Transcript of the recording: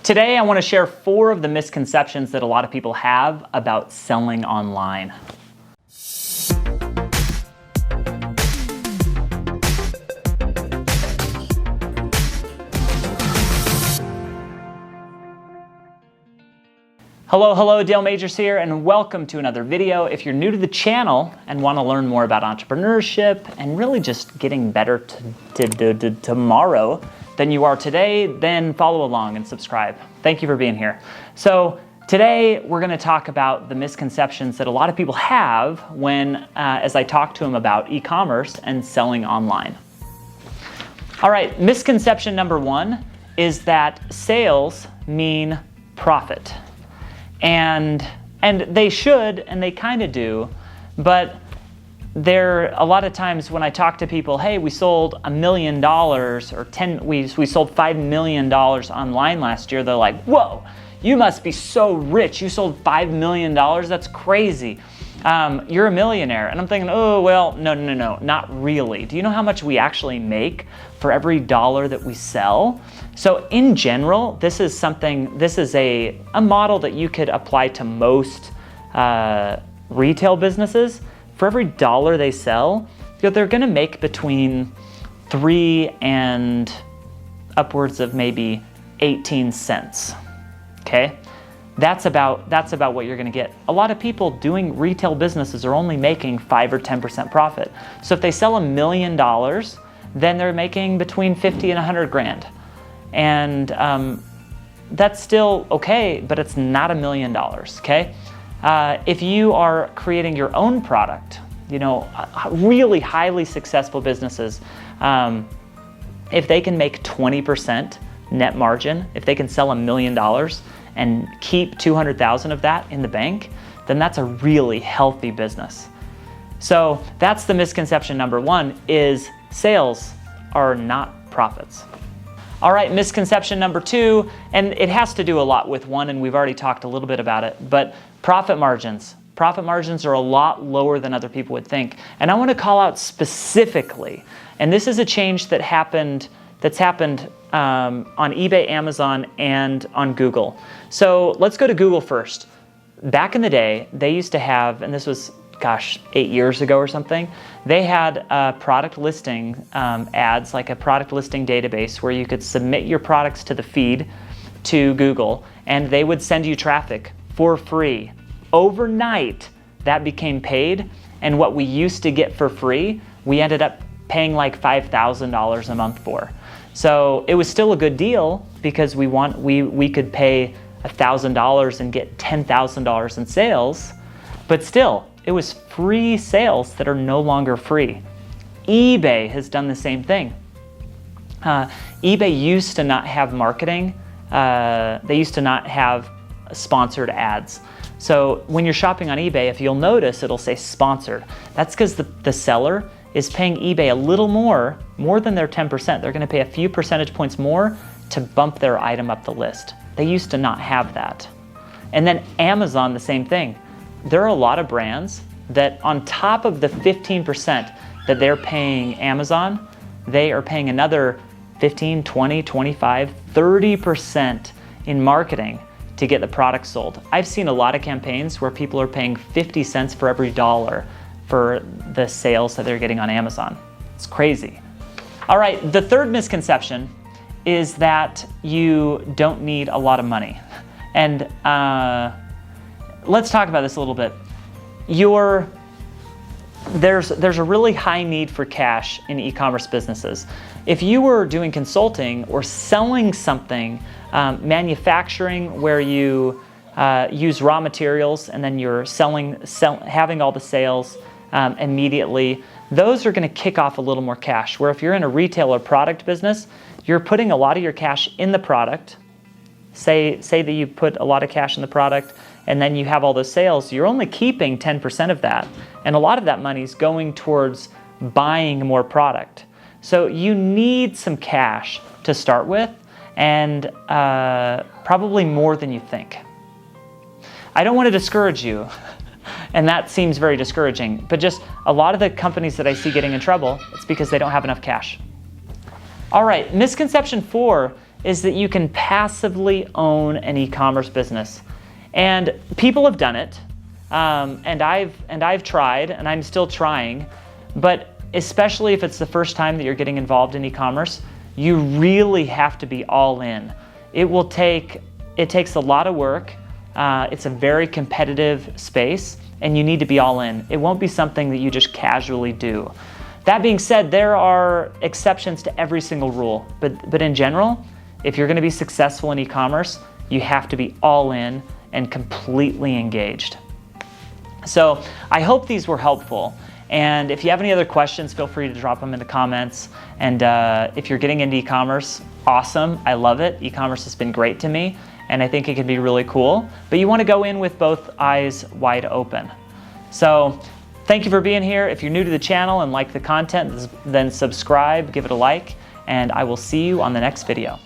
Today I want to share 4 of the misconceptions that a lot of people have about selling online. Hello, Dale Majors here, and welcome to another video. If you're new to the channel and want to learn more about entrepreneurship and really just getting better tomorrow than you are today, then follow along and subscribe. Thank you for being here. So today we're going to talk about the misconceptions that a lot of people have when, as I talk to them about e-commerce and selling online. All right, misconception number 1 is that sales mean profit. And they should, and they kind of do, but a lot of times when I talk to people, hey, we sold $1 million or we sold $5 million online last year, they're like, whoa, you must be so rich. You sold $5 million? That's crazy. You're a millionaire. And I'm thinking, oh, well, no, not really. Do you know how much we actually make for every dollar that we sell? So in general, this is a model that you could apply to most retail businesses. For every dollar they sell, they're going to make between 3 and upwards of maybe 18 cents. Okay? That's about what you're going to get. A lot of people doing retail businesses are only making 5 or 10% profit. So if they sell $1 million, then they're making between 50 and 100 grand. And that's still okay, but it's not $1 million, okay? If you are creating your own product, really highly successful businesses, if they can make 20% net margin, if they can sell $1 million and keep 200,000 of that in the bank, then that's a really healthy business. So that's the misconception number 1, is sales are not profits. All right, misconception number 2, and it has to do a lot with 1, and we've already talked a little bit about it, but profit margins. Profit margins are a lot lower than other people would think. And I want to call out specifically, and this is a change that's happened on eBay, Amazon, and on Google. So let's go to Google first. Back in the day, they used to have, and this was, 8 years ago or something, they had product listing ads, like a product listing database where you could submit your products to the feed to Google, and they would send you traffic for free. Overnight, that became paid, and what we used to get for free, we ended up paying like $5,000 a month for. So it was still a good deal because we could pay $1,000 and get $10,000 in sales, but still, it was free sales that are no longer free. eBay has done the same thing. eBay used to not have marketing. They used to not have sponsored ads. So when you're shopping on eBay, if you'll notice, it'll say sponsored. That's because the seller is paying eBay a little more than their 10%. They're going to pay a few percentage points more to bump their item up the list. They used to not have that. And then Amazon, the same thing. There are a lot of brands that on top of the 15% that they're paying Amazon, they are paying another 15, 20, 25, 30% in marketing to get the product sold. I've seen a lot of campaigns where people are paying 50 cents for every dollar for the sales that they're getting on Amazon. It's crazy. All right, the third misconception is that you don't need a lot of money. And let's talk about this a little bit. There's a really high need for cash in e-commerce businesses. If you were doing consulting or selling something, manufacturing where you use raw materials and then you're having all the sales immediately, those are going to kick off a little more cash. Where if you're in a retail or product business, you're putting a lot of your cash in the product. Say that you put a lot of cash in the product and then you have all those sales, you're only keeping 10% of that. And a lot of that money is going towards buying more product. So you need some cash to start with, and probably more than you think. I don't want to discourage you, and that seems very discouraging, but just a lot of the companies that I see getting in trouble, it's because they don't have enough cash. All right, misconception 4 is that you can passively own an e-commerce business. And people have done it, and I've tried, and I'm still trying, but especially if it's the first time that you're getting involved in e-commerce, you really have to be all in. It takes a lot of work. It's a very competitive space, and you need to be all in. It won't be something that you just casually do. That being said, there are exceptions to every single rule, but in general, if you're gonna be successful in e-commerce, you have to be all in and completely engaged. So I hope these were helpful. And if you have any other questions, feel free to drop them in the comments. And if you're getting into e-commerce, awesome, I love it. E-commerce has been great to me, and I think it can be really cool. But you wanna go in with both eyes wide open. So thank you for being here. If you're new to the channel and like the content, then subscribe, give it a like, and I will see you on the next video.